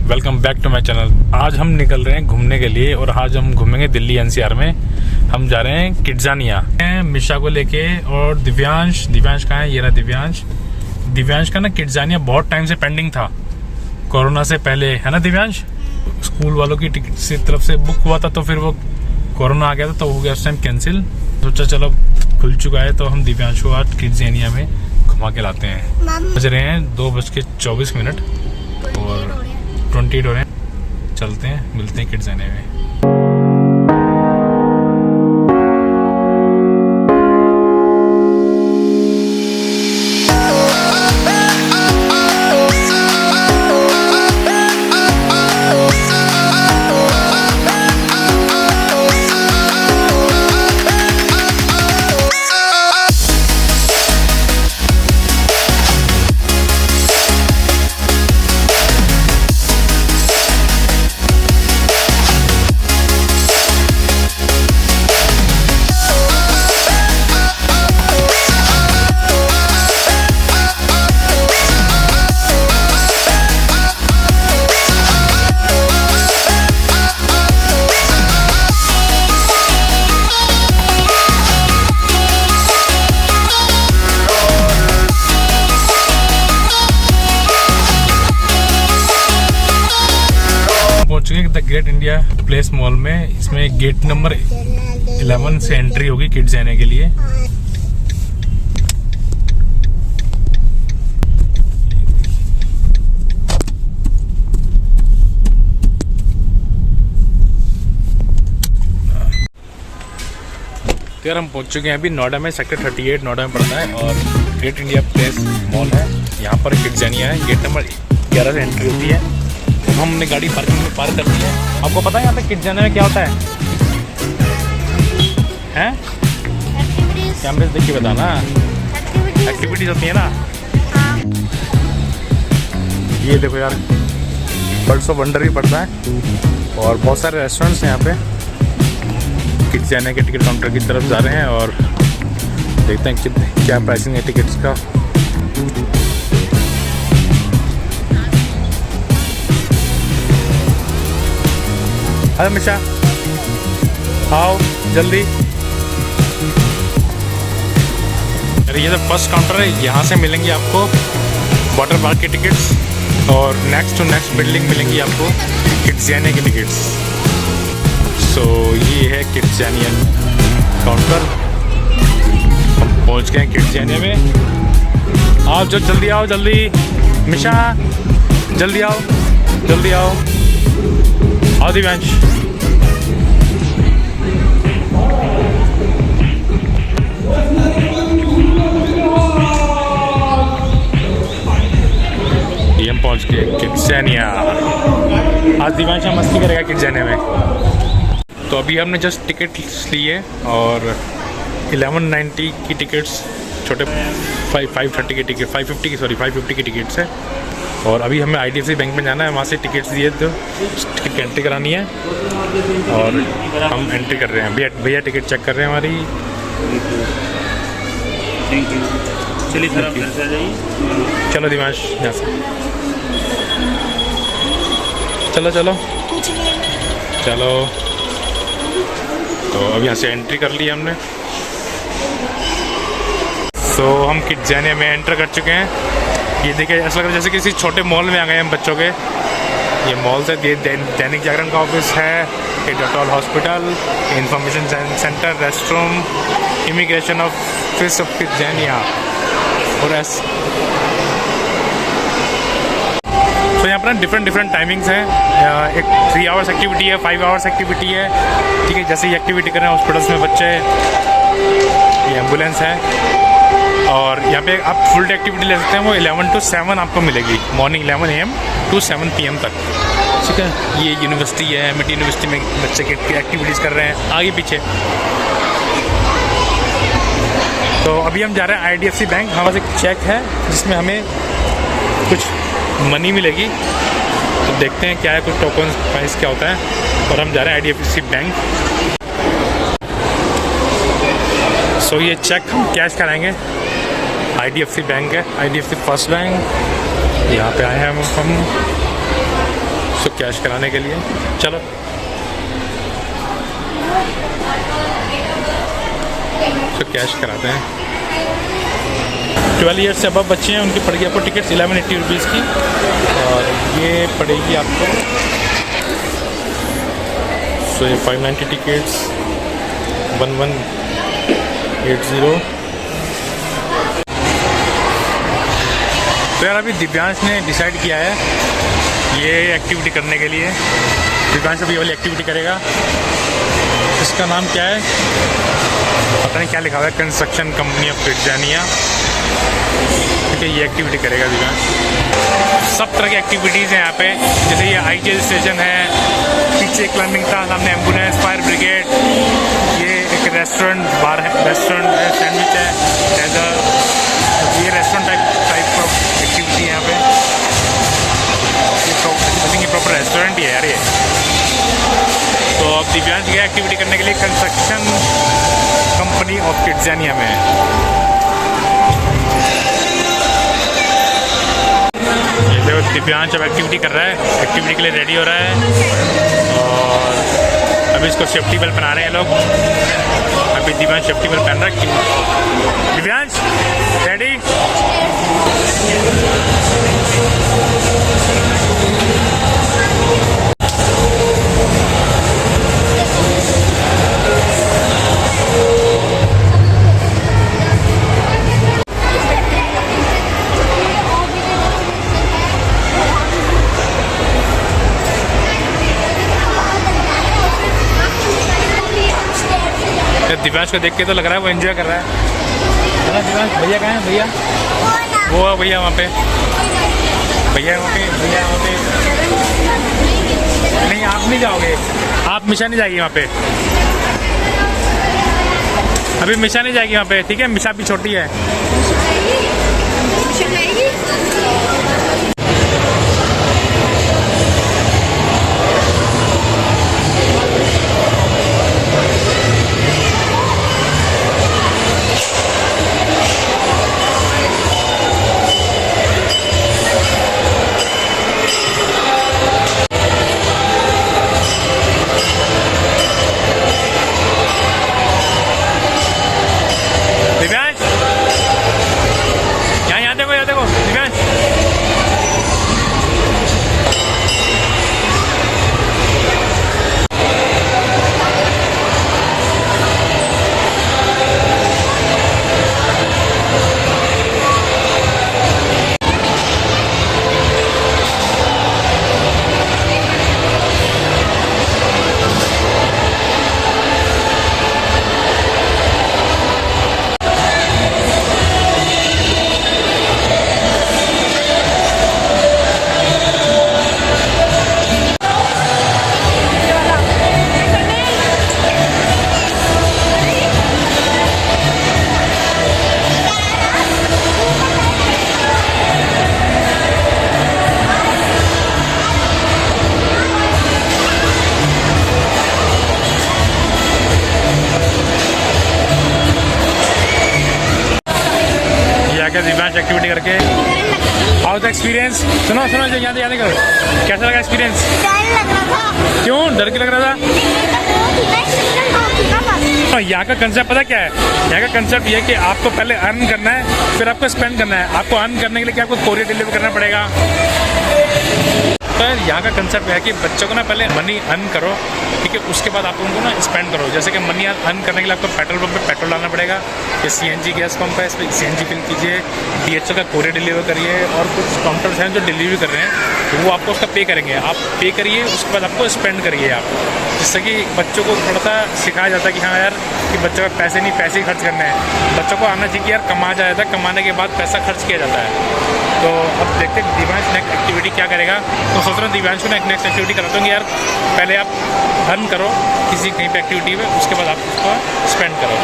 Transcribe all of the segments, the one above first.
Welcome back to my channel. आज हम निकल रहे हैं घूमने के लिए और आज हम घूमेंगे दिल्ली एनसीआर में। हम जा रहे हैं किड्जानिया, मिशा को लेके और दिव्यांश कहाँ है? ये रहा दिव्यांश का ना किड्जानिया बहुत टाइम से पेंडिंग था, कोरोना से पहले, है ना दिव्यांश? स्कूल वालों की टिकट से तरफ से बुक हुआ था, तो फिर वो कोरोना आ गया था तो हो गया उस टाइम कैंसिल। सोचा चलो खुल चुका है तो हम दिव्यांश को आज किड्जानिया में घुमा के लाते हैं। बज रहे हैं 2:24 और 28 हो रहे हैं। चलते हैं, मिलते हैं किड्जानिया में। The great India place mall में। इसमें गेट नंबर 11 से एंट्री होगी किड्जानिया के लिए। यार हम पहुंच चुके हैं अभी नोएडा में, सेक्टर 38 नोएडा में पड़ता है और ग्रेट इंडिया प्लेस मॉल है। यहाँ पर किड्जानिया है, गेट नंबर 11 से एंट्री होती है। हमने गाड़ी पार्किंग में पार्क कर दी है। आपको पता है यहाँ पे किड्जानिया में क्या होता है? हैं? कैमरे देख के बताना। एक्टिविटीज होती है ना। ये देखो यार, बर्ड्स ऑफ वंडर भी पड़ता है और बहुत सारे रेस्टोरेंट्स हैं यहाँ पे। किड्जानिया के टिकट काउंटर की तरफ जा रहे हैं और देखते हैं क्या प्राइसिंग है टिकट्स का। हेलो मिशा, आओ जल्दी। अरे ये तो फर्स्ट काउंटर है, यहाँ से मिलेंगी आपको वाटर पार्क की टिकट्स और नेक्स्ट टू नेक्स्ट बिल्डिंग मिलेंगी आपको किड्जानिया की टिकट्स। सो ये है किड्जानिया काउंटर। हम पहुँच गए हैं किड्जानिया में। आओ जो जल्दी आओ, जल्दी मिशा, जल्दी आओ, जल्दी आओ। आओ दिव्यांश। ये हम पहुंच गए किड्जानिया। आज दिव्यांश मस्ती करेगा किड्जानिया में। तो अभी हमने जस्ट टिकट ली है और 1190 की टिकट्स, छोटे 530 की टिकट, 550 की टिकट्स है। और अभी हमें IDFC बैंक में जाना है, वहाँ से टिकट्स दिए तो टिकट एंट्री करानी है और हम एंट्री कर रहे हैं। भैया टिकट चेक कर रहे हैं हमारी। Thank you. चलिए सर, आप घर से आ जाइए। चलो दिव्यांश यहाँ से, चलो चलो चलो। तो अब यहाँ से एंट्री कर ली हमने। तो हम किड्जानिया में एंटर कर चुके हैं। ये देखिए ऐसा लग रहा है जैसे किसी छोटे मॉल में आ गए हम बच्चों के। ये मॉल से दैनिक जागरण का ऑफिस है, ये Dettol hospital, information centre, restroom, immigration office of KidZania और तो यहाँ पर डिफरेंट टाइमिंग्स हैं। एक 3 आवर्स एक्टिविटी है, 5 आवर्स एक्टिविटी है, ठीक है। जैसे ये एक्टिविटी कर रहे हैं हॉस्पिटल्स में बच्चे, ये एम्बुलेंस है। और यहाँ पे आप फुल डे एक्टिविटी ले सकते हैं, वो 11 to 7 आपको मिलेगी, मॉर्निंग 11 AM to 7 PM तक, ठीक है। ये यूनिवर्सिटी है, MIT यूनिवर्सिटी में बच्चे की एक्टिविटीज़ कर रहे हैं आगे पीछे। तो अभी हम जा रहे हैं IDFC बैंक। हमारे पास एक चेक है जिसमें हमें कुछ मनी मिलेगी, तो देखते हैं क्या है, कुछ टोकन प्राइस क्या होता है। और हम जा रहे हैं IDFC बैंक। सो ये चेक हम कैश कराएंगे। IDFC बैंक है, IDFC फर्स्ट बैंक, यहाँ पे आए हैं हम। इसको कैश कराने के लिए। चलो इसको कैश कराते हैं। 12 ईयर्स से अबव बच्चे हैं उनकी पड़ेगी आपको टिकट्स 1180 रुपीज़ की, और ये पड़ेगी आपको सो ये 590 टिकट्स 1180। तो यार अभी दिव्यांश ने डिसाइड किया है ये एक्टिविटी करने के लिए। दिव्यांश अभी ये वाली एक्टिविटी करेगा। इसका नाम क्या है पता नहीं, क्या लिखा हुआ है, कंस्ट्रक्शन कंपनी ऑफ किड्जानिया। ठीक है, ये एक्टिविटी करेगा दिव्यांश। सब तरह की एक्टिविटीज़ हैं यहाँ पे, जैसे ये IGL स्टेशन है, पीछे क्लाइंबिंग था, सामने एम्बुलेंस, फायर ब्रिगेड, ये एक रेस्टोरेंट बार है, रेस्टोरेंट है, सैंडविच है, डेजर्ट, ये रेस्टोरेंट टाइप ऑफ एक्टिविटी है यहाँ पे। ये प्रॉपर रेस्टोरेंट ही है यार ये। तो अब दिव्यांश गया एक्टिविटी करने के लिए कंस्ट्रक्शन कंपनी ऑफ किड्जानिया में। ये देखो दिव्यांश अब एक्टिविटी कर रहा है, एक्टिविटी के लिए रेडी हो रहा है, और अभी इसको सेफ्टी बेल्ट पहना रहे हैं लोग। अभी दिव्यांश सेफ्टी बेल्ट पहन रहा है। दिव्यांश रेडी? दिव्यांश को देख के तो लग रहा है वो एंजॉय कर रहा है ना। दिव्यांश भैया कहाँ हैं? भैया वो है, भैया वहाँ पे, भैया वहाँ पे, भैया वहाँ पे। नहीं आप नहीं जाओगे, आप मिशा नहीं जाएगी वहाँ पे, अभी मिशा नहीं जाएगी वहाँ पे। ठीक है, मिशा भी छोटी है। दिव्यांश एक्टिविटी करके हाउ द एक्सपीरियंस। सुनो सुनो याद याद करो, कैसा लगा एक्सपीरियंस? डर लग रहा था। क्यों डर क्यों लग रहा था? यहाँ का कंसेप्ट पता क्या है? यहाँ का कंसेप्ट ये है कि आपको पहले अर्न करना है, फिर आपको स्पेंड करना है। आपको अर्न करने के लिए क्या आपको कोरियर डिलीवर करना पड़ेगा। तो यहाँ का कंसेप्ट है कि बच्चों को ना पहले मनी अर्न करो, ठीक है, उसके बाद आप उनको ना स्पेंड करो। जैसे कि मनी अर्न करने के लिए आपको पेट्रोल पंप पे पेट्रोल डालना पड़ेगा, ये CNG गैस पंप है, इस पर CNG फिल कीजिए, DHL का कोरियर डिलीवर करिए, और कुछ काउंटर्स हैं जो डिलीवरी कर रहे हैं, तो वो आपको उसका पे करेंगे। आप पे करिए, उसके बाद आपको स्पेंड करिए आप, जिससे कि बच्चों को थोड़ा सा सिखाया जाता है कि हाँ यार कि बच्चों का पैसे नहीं, पैसे ही खर्च करने हैं। बच्चों को आना चाहिए कि यार कमा जाता है, कमाने के बाद पैसा खर्च किया जाता है। तो अब देखते हैं दिव्यांश नेक्स्ट एक्टिविटी क्या करेगा। तो सोच रहा हूँ दिव्यांश को नेक्स्ट एक्टिविटी कराता हूँ कि यार पहले आप अर्न करो किसी कहीं पे एक्टिविटी में, उसके बाद आप उसको स्पेंड करो।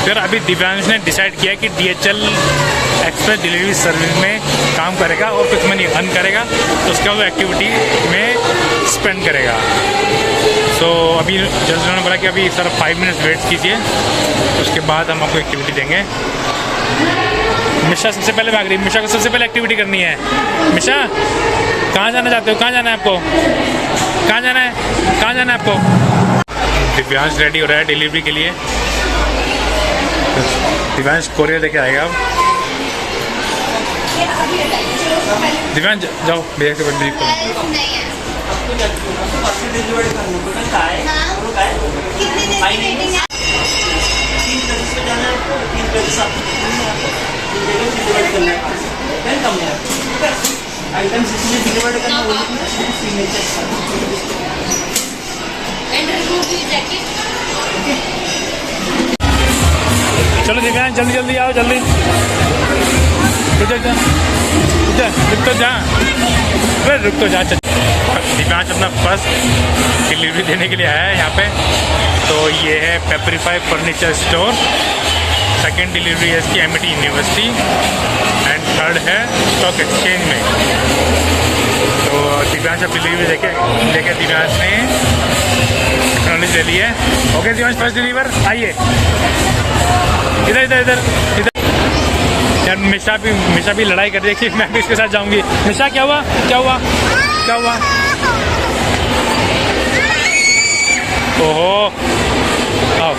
फिर अभी दिव्यांश ने डिसाइड किया कि DHL एक्सप्रेस डिलीवरी सर्विस में काम करेगा और कुछ मनी अर्न करेगा, तो उसके बाद वो एक्टिविटी में स्पेंड करेगा। सो अभी जस्ट उन्होंने बोला कि अभी सर 5 मिनट्स वेट कीजिए, उसके बाद हम आपको एक्टिविटी देंगे। मिशा सबसे पहले भाग रही है, मिशा को सबसे पहले एक्टिविटी करनी है। मिशा कहाँ जाना चाहते हो, कहाँ जाना है आपको, कहाँ जाना है, कहाँ जाना है आपको? दिव्यांश रेडी हो रहा है डिलीवरी के लिए। दिव्यांश कोरियर लेके आएगा अब। दिव्यांश जाओ भैया से बंदी को। चलो दिव्यांश जल्दी जल्दी आओ, जल्दी रुक तो जा, रुक तो जा। दिव्यांश अपना फर्स्ट डिलीवरी देने के लिए आया है यहाँ पे। तो ये है पेपरीफाई फर्नीचर स्टोर। सेकेंड डिलीवरी है इसकी एमिटी यूनिवर्सिटी एंड थर्ड है स्टॉक एक्सचेंज में। तो दिव्यांश अब डिलीवरी लेके दिव्यांश ने एक्नॉलेज ले ली है। ओके दिव्यांश फर्स्ट डिलीवर आइए इधर इधर इधर इधर। यार मिशा भी लड़ाई कर रही है कि मैं भी इसके साथ जाऊंगी। मिशा क्या हुआ, क्या हुआ, क्या हुआ? ओहो आओ।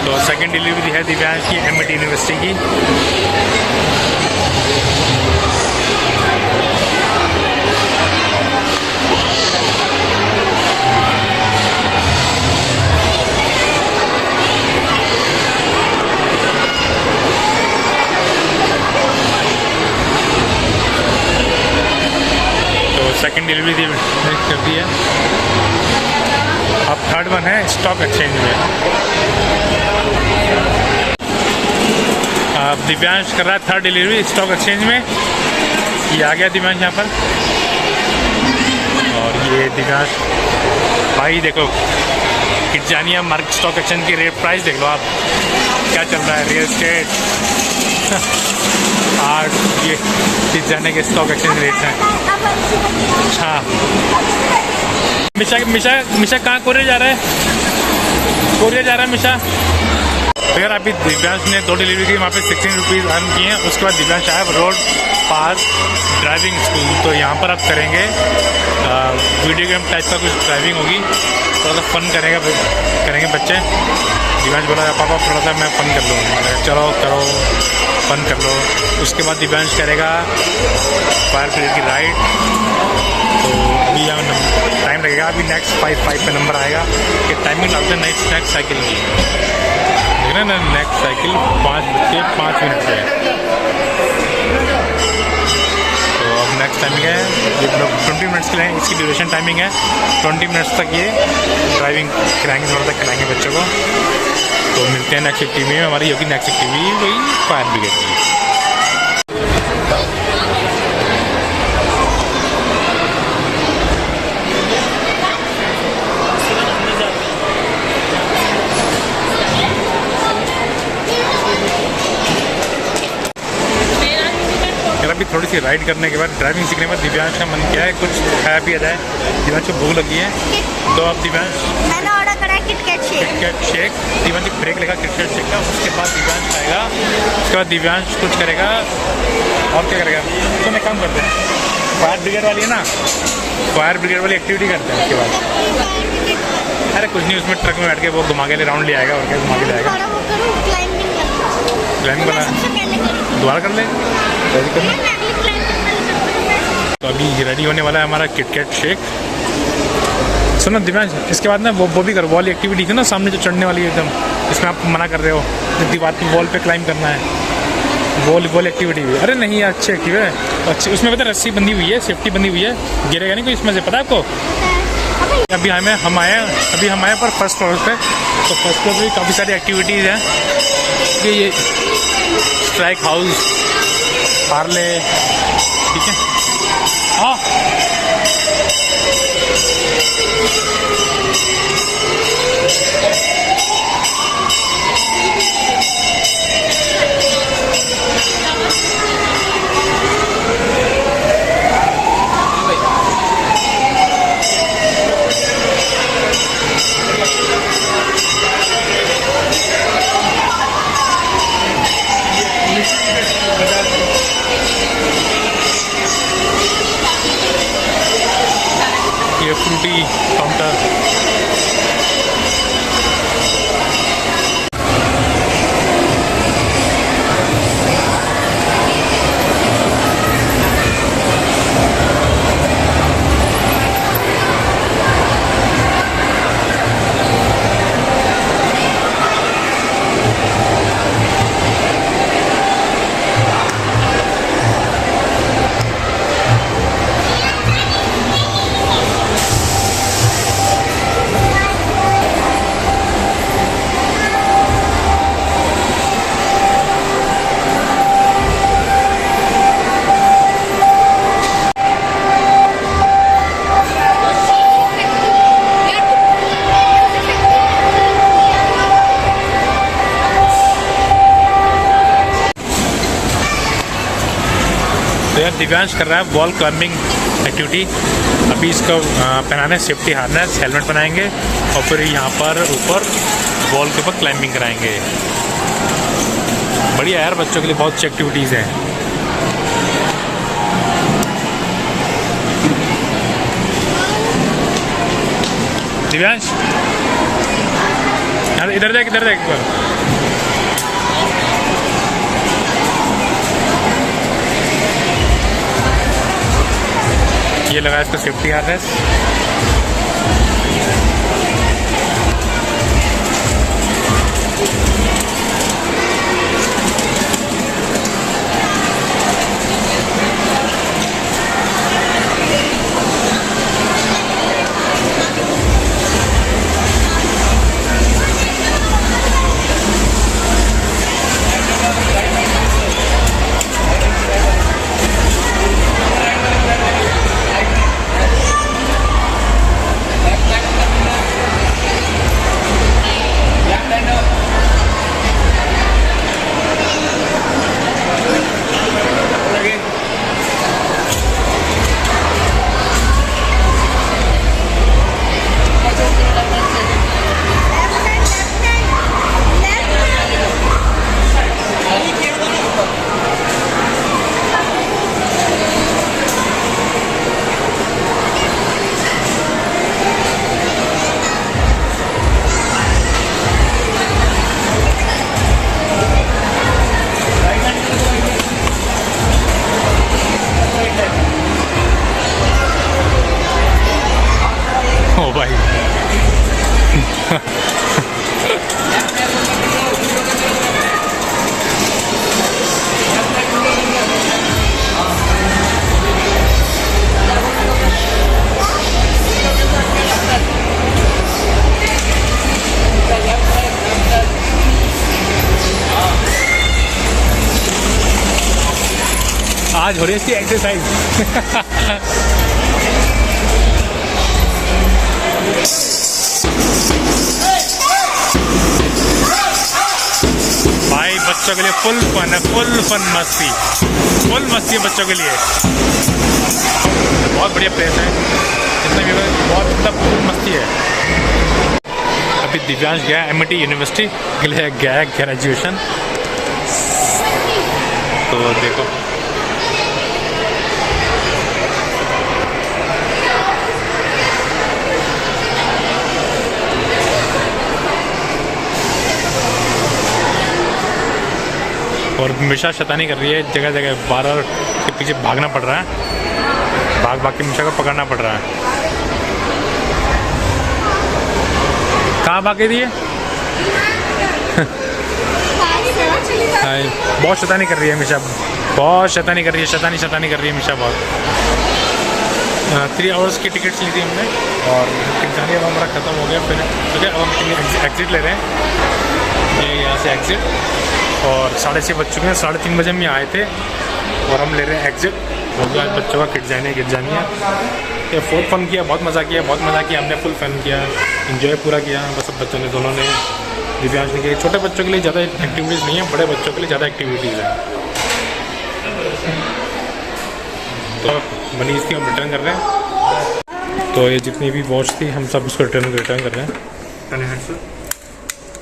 तो सेकंड डिलीवरी है दिव्यांश की एमिटी यूनिवर्सिटी की। तो सेकंड डिलीवरी कर दी है। अब थर्ड वन है स्टॉक एक्सचेंज में। अब दिव्यांश कर रहा है थर्ड डिलीवरी स्टॉक एक्सचेंज में। ये आ गया दिव्यांश यहाँ पर। और ये दिव्यांश भाई देखो किडजानिया मार्केट स्टॉक एक्सचेंज की रेट प्राइस देख लो आप, क्या चल रहा है। रियल एस्टेट आर्ट, ये किडजानिया के स्टॉक एक्सचेंज रेट हैं। हाँ मिशा कहाँ कोरियर जा रहा है, कोरियर जा रहा है मिशा। अगर अभी दिव्यांश ने 2 डिलीवरी की, वहाँ पे 16 रुपीज़ अर्न किए हैं। उसके बाद दिव्यांश आया रोड पास ड्राइविंग स्कूल। तो यहाँ पर आप करेंगे वीडियो गेम टाइप का कुछ ड्राइविंग होगी, थोड़ा सा फन करेंगे बच्चे। दिव्यांश बोला पापा थोड़ा सा मैं फ़न कर लूँ। चलो करो फन कर लो। उसके बाद दिव्यांश करेगा फायर ब्रिगेड की राइड। तो अभी यहाँ टाइम लगेगा, अभी नेक्स्ट 5 पे नंबर आएगा कि टाइमिंग डालते हैं नेक्स्ट साइकिल की। देख रहे हैं ना, नेक्स्ट साइकिल 5:05 पे है। तो अब नेक्स्ट टाइमिंग है ये 20 मिनट्स के लिए, इसकी ड्यूरेशन टाइमिंग है 20 मिनट्स तक ये ड्राइविंग कराएंगे, थोड़ा तक कराएंगे बच्चों को। तो मिलते हैं नेक्स्ट एक्टिविटी में। हमारी होगी नेक्स्ट एक्टिविटी वही फायर ब्रिगेड की। अभी थोड़ी सी राइड करने के बाद, ड्राइविंग सीखने के बाद दिव्यांश का मन किया है कुछ खाया पिया जाए। दिव्यांश को भूख लगी है। तो अब दिव्यांश मैंने ऑर्डर करा है किटकैट शेक। दिव्यांश ब्रेक लेगा किटकैट शेक का। उसके बाद दिव्यांश खाएगा। उसके बाद दिव्यांश कुछ करेगा और क्या करेगा। तो मैं काम करते हैं, फायर ब्रिगेड वाली है ना, फायर ब्रिगेड वाली एक्टिविटी करते हैं। उसके बाद अरे कुछ नहीं, उसमें ट्रक में बैठ के वो घुमा के लिए राउंड ले आएगा और क्या घुमा के लाएगा। क्लाइंबिंग वाला दोबारा कर ले। तो अभी रेडी होने वाला है हमारा किटकैट शेक। सुनो दिव्यांश, इसके बाद ना वो भी करो, वॉल एक्टिविटी थी ना सामने जो चढ़ने वाली है एकदम, इसमें आप मना कर रहे हो, दीवार की वॉल पे क्लाइंब करना है। वॉल एक्टिविटी भी, अरे नहीं यार अच्छी एक्टिव है, अच्छी। उसमें पता रस्सी बंधी हुई है, सेफ्टी बंधी हुई है, गिरेगा नहीं कोई इसमें से, पता है आपको। अभी हम आए पर फर्स्ट फ्लोर पे। तो फर्स्ट फ्लोर पे काफ़ी सारी एक्टिविटीज़ हैं कि ये स्ट्राइक हाउस, पार्ले, ठीक है। हाँ ये फ्रूटी काउंटर। तो यार दिव्यांश कर रहा है वॉल क्लाइंबिंग एक्टिविटी। अभी इसको पहनाने सेफ्टी हार्नेस, हेलमेट बनाएंगे और फिर यहाँ पर ऊपर वॉल के ऊपर क्लाइंबिंग कराएंगे। बढ़िया यार, बच्चों के लिए बहुत अच्छी एक्टिविटीज़ हैं। दिव्यांश यार इधर देख एक बार। ये लगा इसका सेफ्टी हार्नेस। ओ भाई आज हो रही है इसकी एक्सरसाइज। भाई बच्चों के लिए फुल फन है, फुल फन मस्ती, फुल मस्ती है बच्चों के लिए। बहुत बढ़िया प्लेस है, जितना भी बहुत मतलब फुल मस्ती है। अभी दिव्यांश गया एमआईटी यूनिवर्सिटी के लिए, गया है ग्रेजुएशन। तो देखो और मिशा शैतानी कर रही है जगह जगह, बार के पीछे भागना पड़ रहा है, भाग भाग के मिशा को पकड़ना पड़ रहा है। कहाँ भागे दिए? बहुत शैतानी कर रही है मिशा, बहुत शैतानी कर रही है, शैतानी कर रही है मिशा बहुत। 3 आवर्स की टिकट्स ली थी हमने और जाने अब हमारा ख़त्म हो गया। फिर ठीक है, अब हम एग्ज़िट ले रहे हैं, ये यहाँ से एग्ज़िट। और 6:30 बज चुके हैं, 3:30 बजे हम यहाँ आए थे और हम ले रहे हैं एग्ज़िट। हो गया आज बच्चों का किड्जानिया। ये बहुत फन किया, बहुत मज़ा किया, हमने फुल फन किया, इन्जॉय पूरा किया। बस सब बच्चों ने, दोनों ने, दिव्यांश ने किया। छोटे बच्चों के लिए ज़्यादा एक्टिविटीज़ नहीं है, बड़े बच्चों के लिए ज़्यादा एक्टिविटीज़ है। तो मनीष की हम रिटर्न कर रहे हैं। तो ये जितनी भी वॉच थी हम सब उसको रिटर्न कर रहे हैं।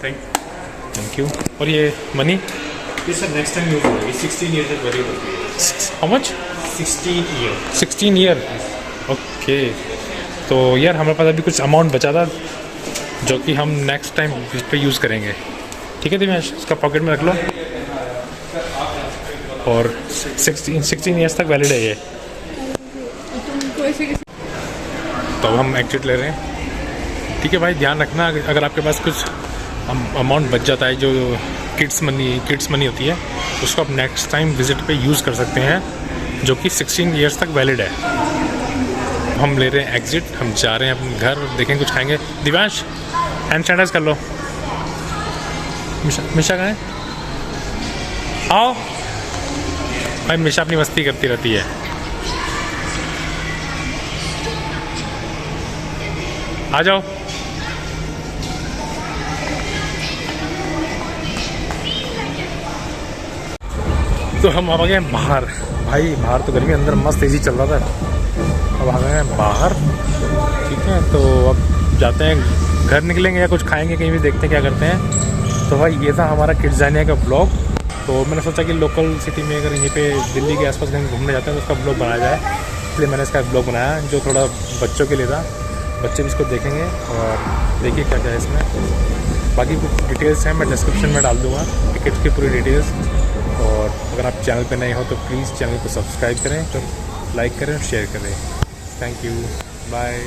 Thank you. और ये मनी नेक्स्ट टाइम यूज होगी। 16 ईयर तक वैलिड होती है। How much? 16 ईयर। ओके। तो यार हमारे पास अभी कुछ अमाउंट बचा था जो कि हम नेक्स्ट टाइम इस पर यूज़ करेंगे। ठीक है दिव्यांश, इसका पॉकेट में रख लो। और 16 ईयर्स तक वैलिड है ये। तो हम एग्जिट ले रहे हैं। ठीक है भाई, ध्यान रखना अगर आपके पास कुछ अमाउंट बच जाता है जो किड्स मनी होती है, उसको आप नेक्स्ट टाइम विजिट पे यूज़ कर सकते हैं, जो कि 16 ईयर्स तक वैलिड है। हम ले रहे हैं एग्जिट, हम जा रहे हैं अपने घर, देखें कुछ खाएंगे। दिव्यांश हैंड सैनिटाइज कर लो। मिशा कहाँ है? आओ भाई, मिशा अपनी मस्ती करती रहती है। आ जाओ। तो हम आ गए हैं बाहर। भाई बाहर तो गर्मी, अंदर मस्त एसी चल रहा था। अब आ गए हैं बाहर। ठीक है, तो अब जाते हैं, घर निकलेंगे या कुछ खाएंगे, कहीं भी देखते हैं क्या करते हैं। तो भाई ये था हमारा किड्जानिया का ब्लॉग। तो मैंने सोचा कि लोकल सिटी में अगर यहीं पे दिल्ली के आसपास कहीं घूमने जाते हैं तो उसका ब्लॉग बनाया जाए, इसलिए मैंने इसका ब्लॉग बनाया जो थोड़ा बच्चों के लिए था। बच्चे भी इसको देखेंगे और देखिए क्या क्या है इसमें। बाकी कुछ डिटेल्स हैं मैं डिस्क्रिप्शन में डाल दूँगा, टिकट की पूरी डिटेल्स। और अगर आप चैनल पे नए हो तो प्लीज़ चैनल को सब्सक्राइब करें, तो लाइक करें और शेयर करें। Thank you, bye.